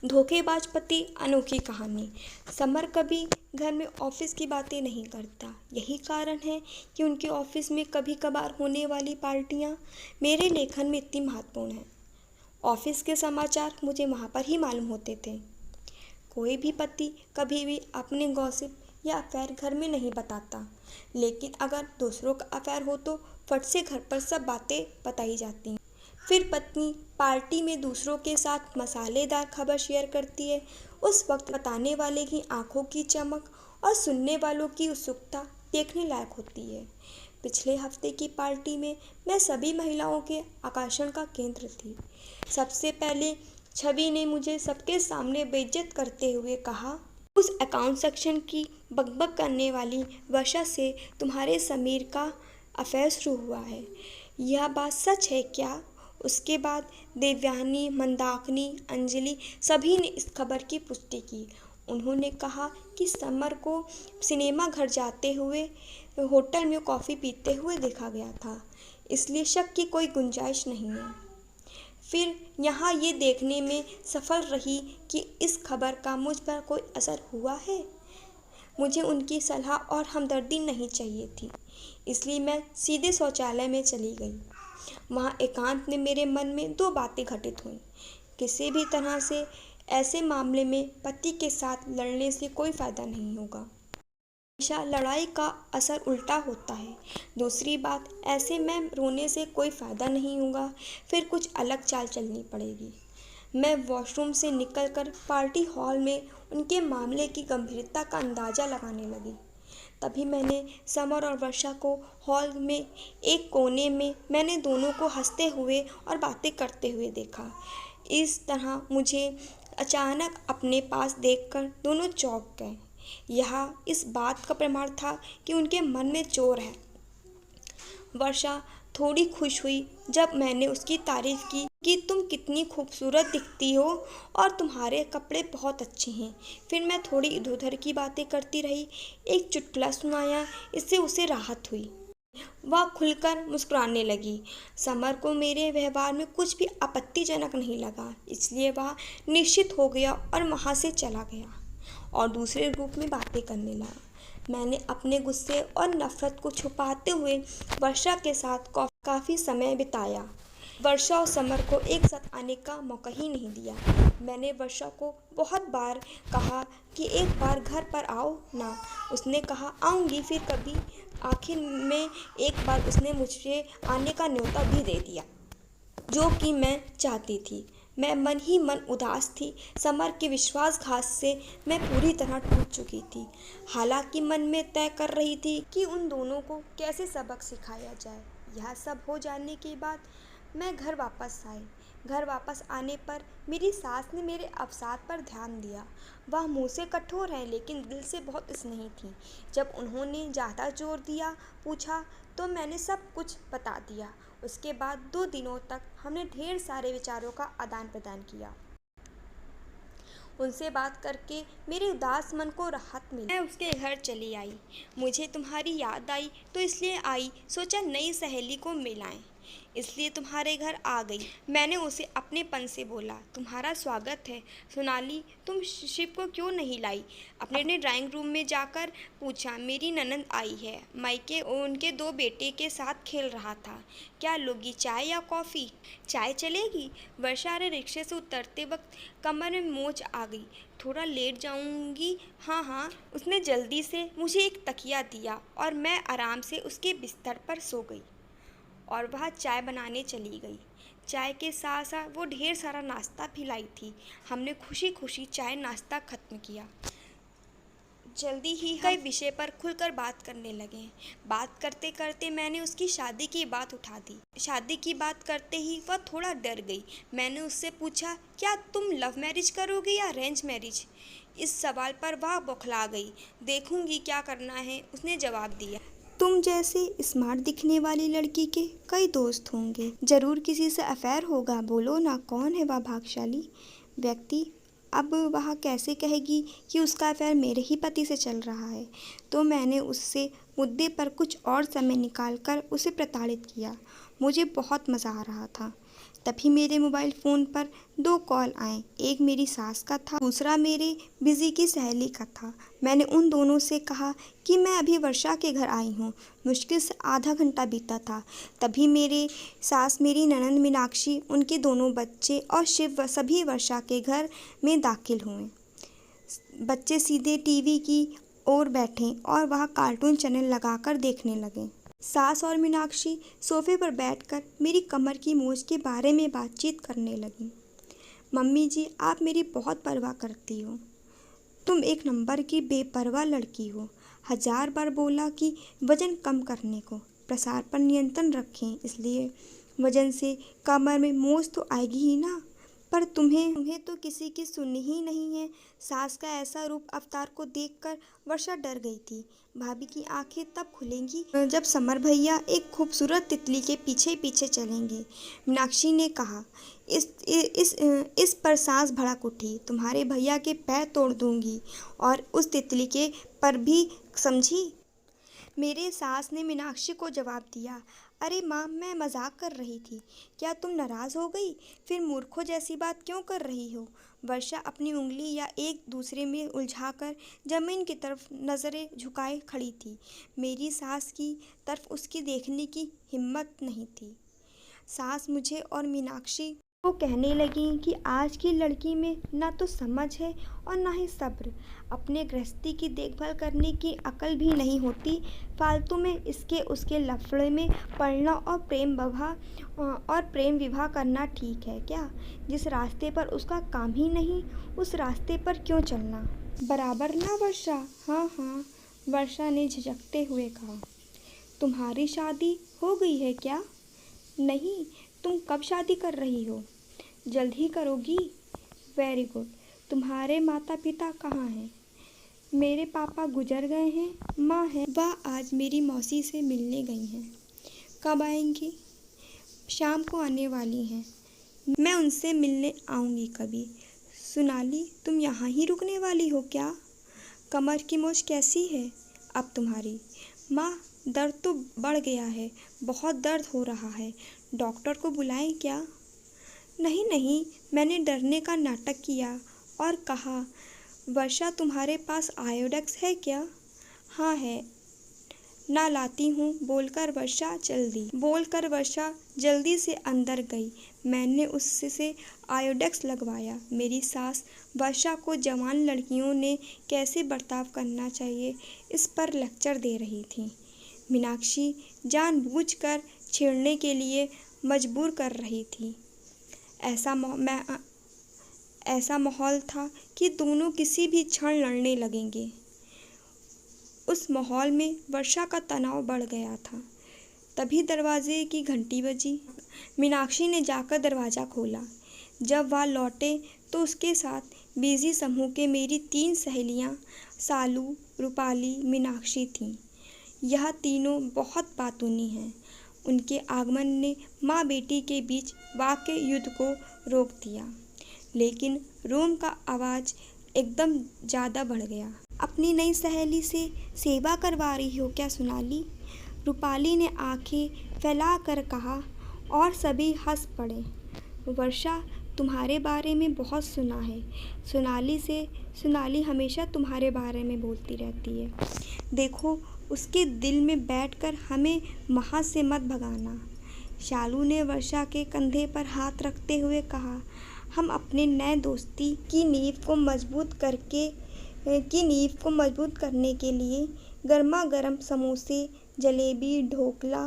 धोखेबाज पति अनोखी कहानी। समर कभी घर में ऑफिस की बातें नहीं करता। यही कारण है कि उनके ऑफिस में कभी कभार होने वाली पार्टियां मेरे लेखन में इतनी महत्वपूर्ण हैं। ऑफिस के समाचार मुझे वहाँ पर ही मालूम होते थे। कोई भी पति कभी भी अपने गॉसिप या अफेयर घर में नहीं बताता, लेकिन अगर दूसरों का अफेयर हो तो फट से घर पर सब बातें बताई जाती हैं। फिर पत्नी पार्टी में दूसरों के साथ मसालेदार खबर शेयर करती है। उस वक्त बताने वाले की आंखों की चमक और सुनने वालों की उत्सुकता देखने लायक होती है। पिछले हफ्ते की पार्टी में मैं सभी महिलाओं के आकर्षण का केंद्र थी। सबसे पहले छवि ने मुझे सबके सामने बेइज्जत करते हुए कहा, उस अकाउंट सेक्शन की बकबक करने वाली वर्षा से तुम्हारे समीर का अफेयर शुरू हुआ है। यह बात सच है क्या? उसके बाद देवयानी, मंदाकिनी, अंजलि सभी ने इस खबर की पुष्टि की। उन्होंने कहा कि समर को सिनेमा घर जाते हुए होटल में कॉफ़ी पीते हुए देखा गया था, इसलिए शक की कोई गुंजाइश नहीं है। फिर यहाँ ये देखने में सफल रही कि इस खबर का मुझ पर कोई असर हुआ है। मुझे उनकी सलाह और हमदर्दी नहीं चाहिए थी, इसलिए मैं सीधे शौचालय में चली गई। वहाँ एकांत में मेरे मन में दो बातें घटित हुईं। किसी भी तरह से ऐसे मामले में पति के साथ लड़ने से कोई फ़ायदा नहीं होगा। हमेशा लड़ाई का असर उल्टा होता है। दूसरी बात, ऐसे में रोने से कोई फ़ायदा नहीं होगा, फिर कुछ अलग चाल चलनी पड़ेगी। मैं वॉशरूम से निकलकर पार्टी हॉल में उनके मामले की गंभीरता का अंदाज़ा लगाने लगी। तभी मैंने समर और वर्षा को हॉल में एक कोने में मैंने दोनों को हंसते हुए और बातें करते हुए देखा। इस तरह मुझे अचानक अपने पास देखकर दोनों चौंक गए। यह इस बात का प्रमाण था कि उनके मन में चोर है। वर्षा थोड़ी खुश हुई जब मैंने उसकी तारीफ़ की कि तुम कितनी खूबसूरत दिखती हो और तुम्हारे कपड़े बहुत अच्छे हैं। फिर मैं थोड़ी इधर उधर की बातें करती रही। एक चुटकुला सुनाया, इससे उसे राहत हुई। वह खुलकर मुस्कुराने लगी। समर को मेरे व्यवहार में कुछ भी आपत्तिजनक नहीं लगा, इसलिए वह निश्चित हो गया और वहाँ से चला गया और दूसरे ग्रुप में बातें करने लगा। मैंने अपने गुस्से और नफरत को छुपाते हुए वर्षा के साथ काफ़ी समय बिताया। वर्षा और समर को एक साथ आने का मौका ही नहीं दिया। मैंने वर्षा को बहुत बार कहा कि एक बार घर पर आओ ना। उसने कहा आऊँगी फिर कभी। आखिर में एक बार उसने मुझे आने का न्योता भी दे दिया, जो कि मैं चाहती थी। मैं मन ही मन उदास थी। समर के विश्वासघात से मैं पूरी तरह टूट चुकी थी। हालांकि मन में तय कर रही थी कि उन दोनों को कैसे सबक सिखाया जाए। यह सब हो जाने के बाद मैं घर वापस आई। घर वापस आने पर मेरी सास ने मेरे अवसाद पर ध्यान दिया। वह मुँह से कठोर है लेकिन दिल से बहुत स्नेही थी। जब उन्होंने ज़्यादा जोर दिया पूछा तो मैंने सब कुछ बता दिया। उसके बाद 2 दिनों तक हमने ढेर सारे विचारों का आदान प्रदान किया। उनसे बात करके मेरे उदास मन को राहत मिली। मैं उसके घर चली आई। मुझे तुम्हारी याद आई तो इसलिए आई, सोचा नई सहेली को मिलाएं, इसलिए तुम्हारे घर आ गई। मैंने उसे अपनेपन से बोला, तुम्हारा स्वागत है। सोनाली, तुम शिव को क्यों नहीं लाई? अपने ड्राइंग रूम में जाकर पूछा। मेरी ननंद आई है, मायके उनके 2 बेटे के साथ खेल रहा था। क्या लोगी, चाय या कॉफ़ी? चाय चलेगी। वर्षा ने रिक्शे से उतरते वक्त कमर में मोच आ गई। थोड़ा लेट जाऊंगी। हाँ हाँ। उसने जल्दी से मुझे एक तकिया दिया और मैं आराम से उसके बिस्तर पर सो गई और वह चाय बनाने चली गई। चाय के साथ साथ वो ढेर सारा नाश्ता भी लाई थी। हमने खुशी खुशी चाय नाश्ता ख़त्म किया। जल्दी ही कई विषय पर खुलकर बात करने लगे। बात करते करते मैंने उसकी शादी की बात उठा दी। शादी की बात करते ही वह थोड़ा डर गई। मैंने उससे पूछा, क्या तुम लव मैरिज करोगे या अरेंज मैरिज? इस सवाल पर वह बौखला गई। देखूंगी क्या करना है, उसने जवाब दिया। तुम जैसे स्मार्ट दिखने वाली लड़की के कई दोस्त होंगे, जरूर किसी से अफेयर होगा। बोलो ना, कौन है वह भाग्यशाली व्यक्ति? अब वह कैसे कहेगी कि उसका अफेयर मेरे ही पति से चल रहा है? तो मैंने उससे मुद्दे पर कुछ और समय निकालकर उसे प्रताड़ित किया। मुझे बहुत मज़ा आ रहा था। तभी मेरे मोबाइल फ़ोन पर 2 कॉल आए। एक मेरी सास का था, दूसरा मेरे बिज़ी की सहेली का था। मैंने उन दोनों से कहा कि मैं अभी वर्षा के घर आई हूँ। मुश्किल से आधा घंटा बीता था। तभी मेरे सास, मेरी ननंद मीनाक्षी, उनके दोनों बच्चे और शिव सभी वर्षा के घर में दाखिल हुए। बच्चे सीधे टीवी की ओर बैठे और वह कार्टून चैनल लगाकर देखने लगे। सास और मीनाक्षी सोफे पर बैठकर मेरी कमर की मोच के बारे में बातचीत करने लगी। मम्मी जी, आप मेरी बहुत परवाह करती हो। तुम एक नंबर की बेपरवाह लड़की हो। 1000 बार बोला कि वजन कम करने को, प्रसार पर नियंत्रण रखें, इसलिए वजन से कमर में मोच तो आएगी ही ना। पर तुम्हें तो किसी की सुननी ही नहीं है। सास का ऐसा रूप अवतार को देखकर वर्षा डर गई थी। भाभी की आंखें तब खुलेंगी जब समर भैया एक खूबसूरत तितली के पीछे पीछे चलेंगे। मीनाक्षी ने कहा, इस पर सांस भड़क उठी। तुम्हारे भैया के पैर तोड़ दूंगी और उस तितली के पर भी, समझी। मेरे सास ने मीनाक्षी को जवाब दिया, अरे माँ, मैं मजाक कर रही थी। क्या तुम नाराज़ हो गई? फिर मूर्खों जैसी बात क्यों कर रही हो? वर्षा अपनी उंगली या एक दूसरे में उलझाकर जमीन की तरफ नज़रें झुकाए खड़ी थी। मेरी सास की तरफ उसकी देखने की हिम्मत नहीं थी। सास मुझे और मीनाक्षी को कहने लगी कि आज की लड़की में ना तो समझ है और ना ही सब्र। अपने गृहस्थी की देखभाल करने की अकल भी नहीं होती। फालतू में इसके उसके लफड़े में पड़ना और प्रेम विवाह करना ठीक है क्या? जिस रास्ते पर उसका काम ही नहीं, उस रास्ते पर क्यों चलना? बराबर ना वर्षा? हाँ हाँ, वर्षा ने झिझकते हुए कहा। तुम्हारी शादी हो गई है क्या? नहीं। तुम कब शादी कर रही हो? जल्द ही करोगी? Very good. तुम्हारे माता पिता कहाँ हैं? मेरे पापा गुजर गए हैं। माँ है, वह आज मेरी मौसी से मिलने गई हैं। कब आएंगी? शाम को आने वाली हैं। मैं उनसे मिलने आऊँगी कभी। सोनाली, तुम यहाँ ही रुकने वाली हो क्या? कमर की मोच कैसी है अब तुम्हारी? माँ, दर्द तो बढ़ गया है, बहुत दर्द हो रहा है। डॉक्टर को बुलाएं क्या? नहीं नहीं, मैंने डरने का नाटक किया और कहा, वर्षा तुम्हारे पास आयोडेक्स है क्या? हाँ है, ना लाती हूँ, बोलकर वर्षा जल्दी से अंदर गई। मैंने उससे आयोडेक्स लगवाया। मेरी सास वर्षा को जवान लड़कियों ने कैसे बर्ताव करना चाहिए इस पर लेक्चर दे रही थी। मीनाक्षी जानबूझकर छेड़ने के लिए मजबूर कर रही थी। ऐसा माहौल था कि दोनों किसी भी क्षण लड़ने लगेंगे। उस माहौल में वर्षा का तनाव बढ़ गया था। तभी दरवाजे की घंटी बजी। मीनाक्षी ने जाकर दरवाज़ा खोला। जब वह लौटे तो उसके साथ बिजी समूह के मेरी 3 सहेलियां सालू, रूपाली, मीनाक्षी थीं। यह तीनों बहुत बातूनी हैं। उनके आगमन ने माँ बेटी के बीच वाक्य युद्ध को रोक दिया, लेकिन रूम का आवाज़ एकदम ज़्यादा बढ़ गया। अपनी नई सहेली से सेवा करवा रही हो क्या सोनाली? रूपाली ने आंखें फैलाकर कहा और सभी हंस पड़े। वर्षा, तुम्हारे बारे में बहुत सुना है। सोनाली हमेशा तुम्हारे बारे में बोलती रहती है। देखो, उसके दिल में बैठकर हमें वहाँ से मत भगाना। शालू ने वर्षा के कंधे पर हाथ रखते हुए कहा, हम अपने नए दोस्ती की नींव को मजबूत करने के लिए गर्मा गर्म समोसे, जलेबी, ढोकला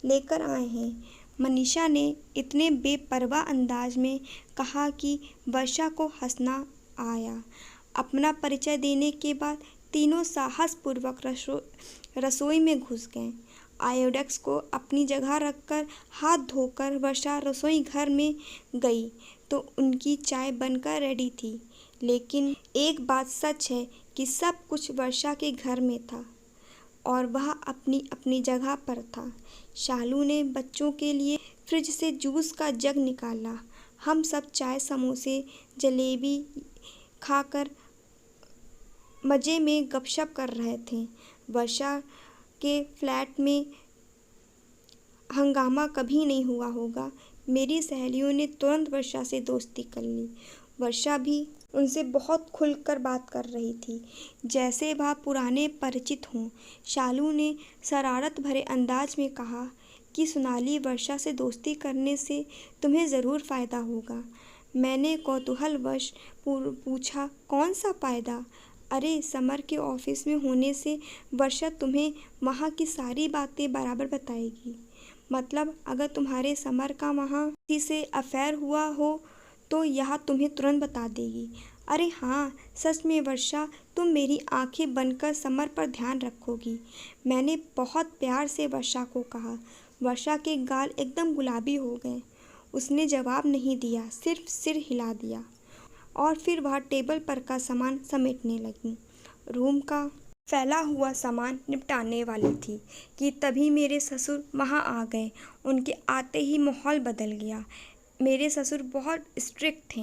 लेकर आए हैं। मनीषा ने इतने बेपरवाह अंदाज में कहा कि वर्षा को हंसना आया। अपना परिचय देने के बाद तीनों साहसपूर्वक रसोई में घुस गए। आयोडेक्स को अपनी जगह रखकर हाथ धोकर वर्षा रसोई घर में गई तो उनकी चाय बनकर रेडी थी। लेकिन एक बात सच है कि सब कुछ वर्षा के घर में था और वह अपनी अपनी जगह पर था। शालू ने बच्चों के लिए फ्रिज से जूस का जग निकाला। हम सब चाय, समोसे, जलेबी खाकर मज़े में गपशप कर रहे थे। वर्षा के फ्लैट में हंगामा कभी नहीं हुआ होगा। मेरी सहेलियों ने तुरंत वर्षा से दोस्ती कर ली। वर्षा भी उनसे बहुत खुलकर बात कर रही थी, जैसे वह पुराने परिचित हों। शालू ने शरारत भरे अंदाज में कहा कि सोनाली, वर्षा से दोस्ती करने से तुम्हें ज़रूर फ़ायदा होगा। मैंने कौतूहलवश पूछा, कौन सा फ़ायदा? अरे, समर के ऑफिस में होने से वर्षा तुम्हें वहाँ की सारी बातें बराबर बताएगी। मतलब अगर तुम्हारे समर का वहाँ किसी से अफेयर हुआ हो तो यह तुम्हें तुरंत बता देगी। अरे हाँ, सच में वर्षा, तुम मेरी आंखें बनकर समर पर ध्यान रखोगी। मैंने बहुत प्यार से वर्षा को कहा। वर्षा के गाल एकदम गुलाबी हो गए। उसने जवाब नहीं दिया, सिर्फ सिर हिला दिया और फिर वह टेबल पर का सामान समेटने लगी। रूम का फैला हुआ सामान निपटाने वाली थी कि तभी मेरे ससुर वहाँ आ गए। उनके आते ही माहौल बदल गया। मेरे ससुर बहुत स्ट्रिक्ट थे।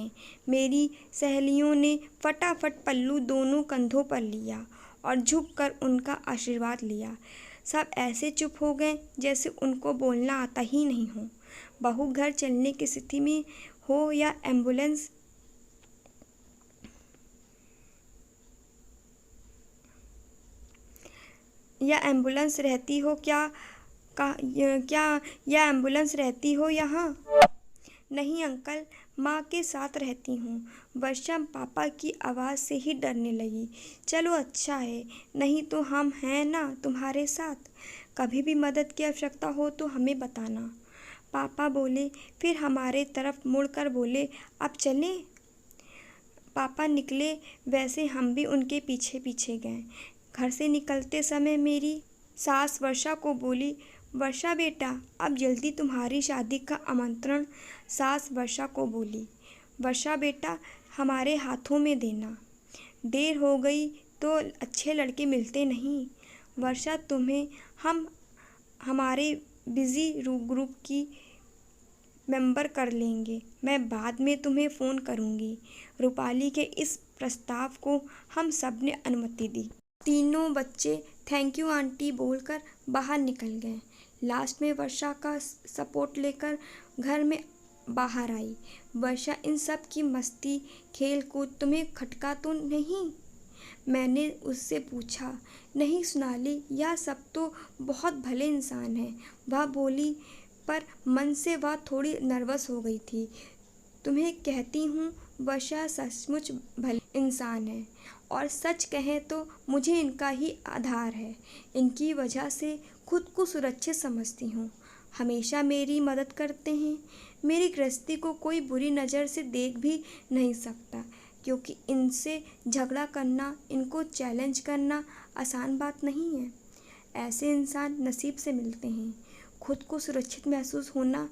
मेरी सहेलियों ने फटाफट पल्लू दोनों कंधों पर लिया और झुककर उनका आशीर्वाद लिया। सब ऐसे चुप हो गए जैसे उनको बोलना आता ही नहीं हो। बहू घर चलने की स्थिति में हो या एम्बुलेंस रहती हो या एम्बुलेंस रहती हो यहाँ? नहीं अंकल, माँ के साथ रहती हूँ। वर्षा पापा की आवाज़ से ही डरने लगी। चलो अच्छा है, नहीं तो हम हैं ना तुम्हारे साथ। कभी भी मदद की आवश्यकता हो तो हमें बताना, पापा बोले। फिर हमारे तरफ मुड़कर बोले, अब चलें? पापा निकले, वैसे हम भी उनके पीछे पीछे गए। घर से निकलते समय मेरी सास वर्षा को बोली, वर्षा बेटा, अब जल्दी तुम्हारी शादी का आमंत्रण। सास वर्षा को बोली, वर्षा बेटा, हमारे हाथों में देना। देर हो गई तो अच्छे लड़के मिलते नहीं। वर्षा, तुम्हें हम हमारे बिजी ग्रुप की मेंबर कर लेंगे। मैं बाद में तुम्हें फ़ोन करूँगी। रूपाली के इस प्रस्ताव को हम सब ने अनुमति दी। तीनों बच्चे थैंक यू आंटी बोलकर बाहर निकल गए। लास्ट में वर्षा का सपोर्ट लेकर घर में बाहर आई। वर्षा, इन सब की मस्ती खेल कूद तुम्हें खटका तो नहीं? मैंने उससे पूछा। नहीं सोनाली, यह सब तो बहुत भले इंसान हैं, वह बोली, पर मन से वह थोड़ी नर्वस हो गई थी। तुम्हें कहती हूँ, वर्षा सचमुच भले इंसान है और सच कहें तो मुझे इनका ही आधार है। इनकी वजह से खुद को सुरक्षित समझती हूँ। हमेशा मेरी मदद करते हैं। मेरी गृहस्थी को कोई बुरी नज़र से देख भी नहीं सकता, क्योंकि इनसे झगड़ा करना, इनको चैलेंज करना आसान बात नहीं है। ऐसे इंसान नसीब से मिलते हैं। खुद को सुरक्षित महसूस होना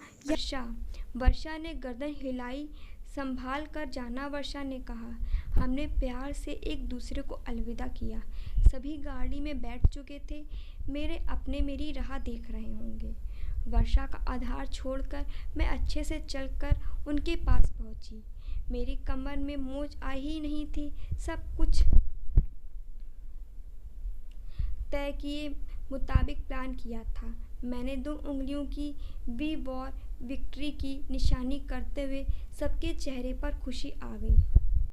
वर्षा ने गर्दन हिलाई। संभाल कर जाना, वर्षा ने कहा। हमने प्यार से एक दूसरे को अलविदा किया। सभी गाड़ी में बैठ चुके थे। मेरे अपने मेरी राह देख रहे होंगे। वर्षा का आधार छोड़कर मैं अच्छे से चलकर उनके पास पहुंची। मेरी कमर में मोच आई ही नहीं थी। सब कुछ तय किए मुताबिक प्लान किया था। मैंने 2 उंगलियों की वी वॉर विक्ट्री की निशानी करते हुए सबके चेहरे पर खुशी आ गई।